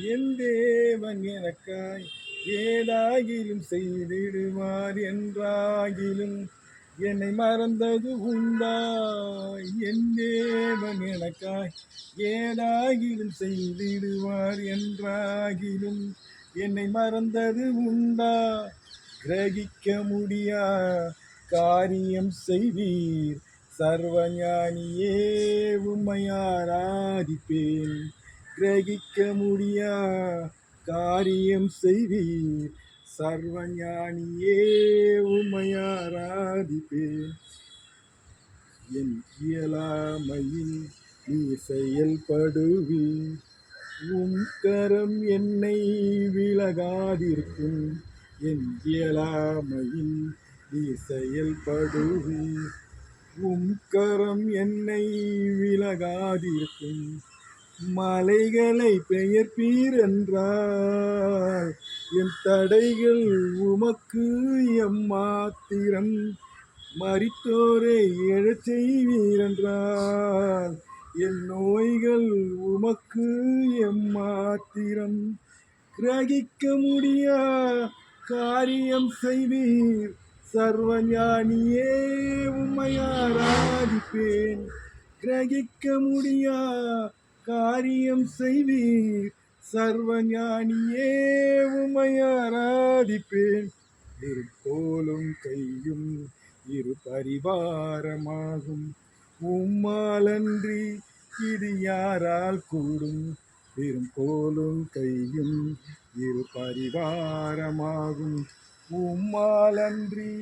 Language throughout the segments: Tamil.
என் தேவன் எனக்காய் ஏதாகிலும் செய்திடுவார் என்றாகிலும் என்னை மறந்தது உண்டா? என் தேவன் எனக்காய் ஏதாகிலும் செய்திடுவார் என்றாகிலும் என்னை மறந்தது உண்டா? கிரகிக்க முடியா காரியம் செய்வீர் சர்வஞானியே, உம்மை ஆராதிப்பேன். கிரகிக்க முடியா காரியம் செய்வீர் சர்வஞானியே, உம்மை ஆராதிப்பேன். என் இயலாமையில் நீ செயல்படுவீர், உம் கரம் என்னை விலகாதிருக்கும். என் இயலாமையில் நீ செயல்படுவீர், உம் கரம் என்னை விலகாதிருக்கும். மலைகளை பெயர்ப்பீர் என்றால் என் தடைகள் உமக்கு எம்மாத்திரம். மரித்தோரை எழச் செய்வீர் என்றால் என் நோய்கள் உமக்கு எம்மாத்திரம். கிரகிக்க முடியா காரியம் செய்வீர் சர்வஞானியே, உம்மை ஆராதிப்பேன். கிரகிக்க முடியா காரியம் செய்வீர் சர்வஞானியே, உம்மை ஆராதிப்பேன். இருப்போலும் கையும் இரு பரிவாரமாகும், உம்மாலன்றி இது யாரால் கூடும்? பெரும்போலும் கையும் இரு பரிவாரமாகும், உம்மாலன்றி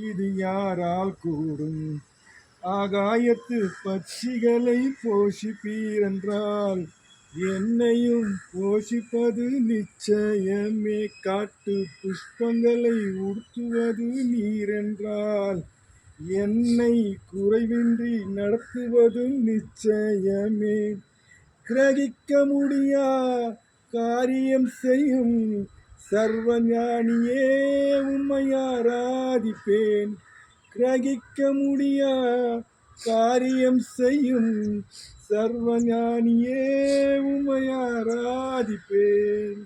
இது யாரால் கூடும்? ஆகாயத்து பட்சிகளை போஷிப்பீர் என்றால் என்னையும் போஷிப்பது நிச்சயமே. காட்டு புஷ்பங்களை உடுத்துவது நீரென்றால் என்னை குறைவின்றி நடத்துவதும் நிச்சயமே. கிரகிக்க முடியா காரியம் செய்யும் சர்வஞானியே, உம்மை ஆராதிப்பேன். கிரகிக்க முடியா காரியம் செய்யும் சர்வஞானியே, உம்மை ஆராதிப்பேன்.